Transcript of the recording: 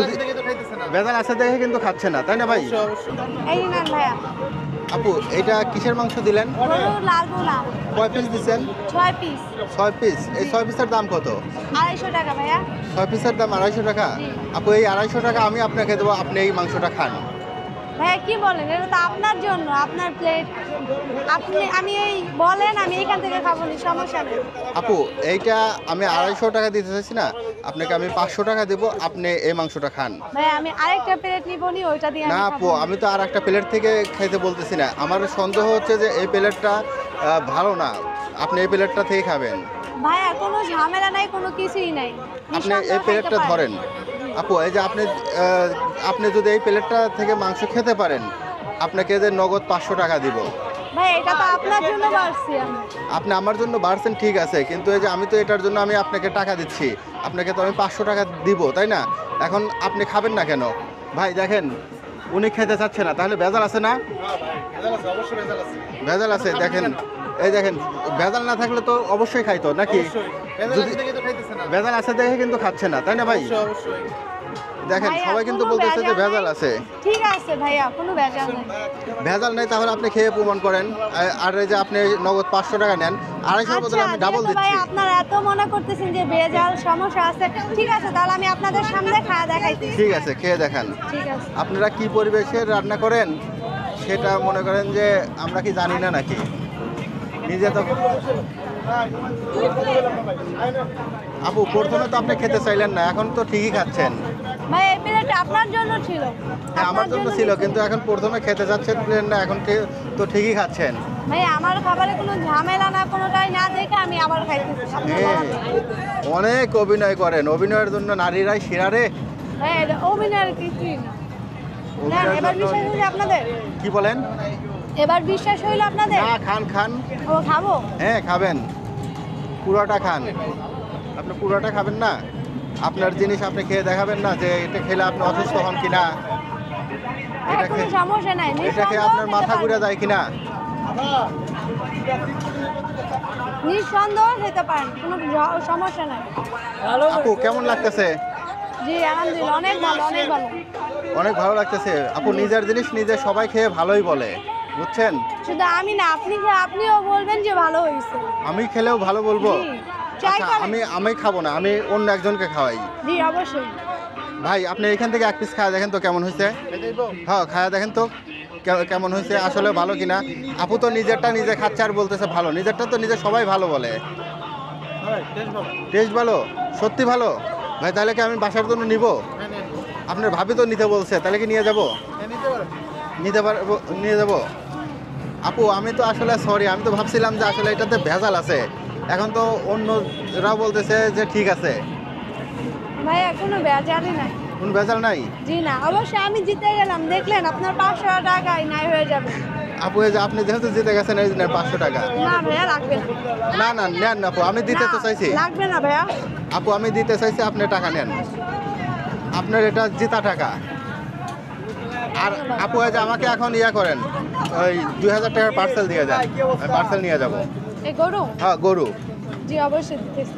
যদি ভেজাল আছে দেখে কিন্তু খাচ্ছে না, তাই না ভাই? এই নেন ভাইয়া। আপু এটা কিসের মাংস দিলেন? গরুর লাল গোলাম কয় পিস দিচ্ছেন? 6 পিস। 6 পিস। এই 6 পিসের দাম কত? 250 টাকা ভাইয়া। 6 পিসের দাম 250 টাকা। আপু এই 250 টাকা আমি আপনাকে দেবো, আপনি এই মাংসটা খান। ভাইয়া কি বলেন, এটা তো আপনার জন্য, আপনার প্লেট। আমি এই বলেন, আমি এখান থেকে খাবো না, সমস্যা নেই। আপু এইটা আমি 250 টাকা দিতে চাইছি না, আপনাকে আমি 500 টাকা দেবো, আপনি এই মাংসটা খান। ভাইয়া আমি আরেকটা প্লেট নিব নি, ওইটা দিয়ে না আমি আপু, খাবো। আমি তো আর একটা প্লেট থেকে খাইতে বলতেছি না, আমার সন্দেহ হচ্ছে যে এই প্লেটটা ভালো না, আপনি এই প্লেটটা থেকে খাবেন। ভাইয়া কোনো ঝামেলা নাই, কোনো কিছুই নাই। আপনি এই প্লেটটা ধরেন। আপু এই যে আপনি যদি এই প্লেটটা থেকে মাংস খেতে পারেন, আপনাকে যে নগদ 500 টাকা দিব। ভাই এটা তো আপনার জন্য বাড়ছি আমি। আপনি আমার জন্য বাড়ছেন ঠিক আছে, কিন্তু এই যে আমি তো এটার জন্য আমি আপনাকে টাকা দিচ্ছি, আপনাকে তো আমি 500 টাকা দিব, তাই না? এখন আপনি খাবেন না কেন? ভাই দেখেন উনি খেতে চাচ্ছে না, তাহলে ভেজাল আছে না? ভেজাল আছে, দেখেন এই দেখেন, ভেজাল না থাকলে তো অবশ্যই খাইতো নাকি? যদি ভেজাল আছে দেখে কিন্তু খাচ্ছে না, তাই না ভাই? দেখেন ভাইয়া, সবাই কিন্তু কোনো বলতেছে যে ভেজাল নাই। আছে। ঠিক আছে ভাইয়া, কোনো ভেজাল নাই। ভেজাল নেই, তাহলে আপনি খেয়ে প্রমাণ করেন। আর এই যে আপনি নগদ 500 টাকা নেন, 250 বদলে আমি ডাবল যেহেতু ভাই দিচ্ছি। আপনারা এত মনে করতেছেন যে ভেজাল সমস্যা আছে, ঠিক আছে তাহলে আমি আপনাদের সামনে খাওয়া দেখাইতেছি। ঠিক আছে, খেয়ে দেখান। ঠিক আছে। আপনারা কি পরিবেশে রান্না করেন সেটা মনে করেন যে আমরা কি জানি না নাকি? নিজে তো আপু প্রথমে তো আপনি খেতে চাইলেন না, এখন তো ঠিকই খাচ্ছেন। ভাই এই প্লেটটা আপনার জন্য ছিল। হ্যাঁ আমার আপনার জন্য ছিল, নিয়েছি। কিন্তু এখন প্রথমে খেতে যাচ্ছেন না, এখন তো ঠিকই খাচ্ছেন। ভাই আমার খাবারে কোনো ঝামেলা না, কোনোটাই না দেখে আমি আবার খাইতেছি। আপনি হ্যাঁ, বলেন। অনেক অভিনয় করেন, অভিনয়ের জন্য নারীরাই সেরারে। ভাই এটা অভিনয়ের কিছুই না। নেন, অভিনয়ের এবার জন্য বিশ্বাস হইলো আপনাদের? কি বলেন? এবার বিশ্বাস হইলো আপনাদের? না, খান খান। ও খাবো? হ্যাঁ খাবেন, পুরোটা খান। আপনি পুরোটা খাবেন না? আপনার জিনিস আপনি খেয়ে দেখাবেন না যে এটা খেলে আপনি অসুস্থ হন কিনা, এটা কোনো খেয়ে সমস্যা নাই। এটা খেয়ে আপনার মাথা ঘুরে যায় কিনা। নিঃসন্দেহ খেতে পারেন, কোনো সমস্যা নাই। আপু কেমন লাগতেছে? জি আলহামদুলিল্লাহ, অনেক ভালো, অনেক ভালো। অনেক ভালো লাগতেছে। আপু নিজের জিনিস নিজে সবাই খেয়ে ভালোই বলে, বুঝছেন? শুধু আমি না, আপনিও বলবেন যে ভালো হয়েছে। আমি খেলেও ভালো বলবো। জি, ট্রাই আচ্ছা, করেন। আমি খাবো না, আমি অন্য একজনকে খাওয়াই। জি অবশ্যই। ভাই আপনি এখান থেকে এক পিস খাওয়া দেখেন তো কেমন হয়েছে। হ্যাঁ খাওয়া দেখেন তো কেমন হয়েছে, আসলে ভালো কিনা। আপু তো নিজেরটা নিজে খাচ্ছে আর বলতেছে ভালো, নিজেরটা তো নিজে সবাই ভালো বলে। টেস্ট ভালো, সত্যি ভালো। ভাই তাহলে কি আমি বাসার জন্য নিব? আপনার ভাবি তো নিতে বলছে, তাহলে কি নিয়ে যাব? নিতে পারবো, নিয়ে যাব। আপু আমি তো আসলে সরি, আমি তো ভাবছিলাম যে আসলে এটাতে ভেজাল আছে, এখন তো অন্যরা বলতেছে যে ঠিক আছে। ভাইয়া কোনো বেজারই নাই। কোন ভেজাল নাই? জি না, অবশ্যই আমি জিতে গেলাম, দেখলেন আপনার 500 টাকাই নাই হয়ে যাবে। আপু এই যে আপনি যেহেতু জিতে গেছেন এই জন্য 500 টাকা। না ভাইয়া লাগবে না। না না নেন না আপু, আমি দিতে তো না, চাইছি। লাগবে না ভাইয়া। আপু আমি দিতে চাইছি, আপনি টাকা নেন, আপনার এটা জিতা টাকা। আর আপু এই যে আমাকে এখন ইয়া করেন, ওই 2000 টাকার পার্সেল দিয়ে যান, আমি পার্সেল নিয়ে যাব। এই গরু? হ্যাঁ গরু। জি অবশ্যই দিতেছি।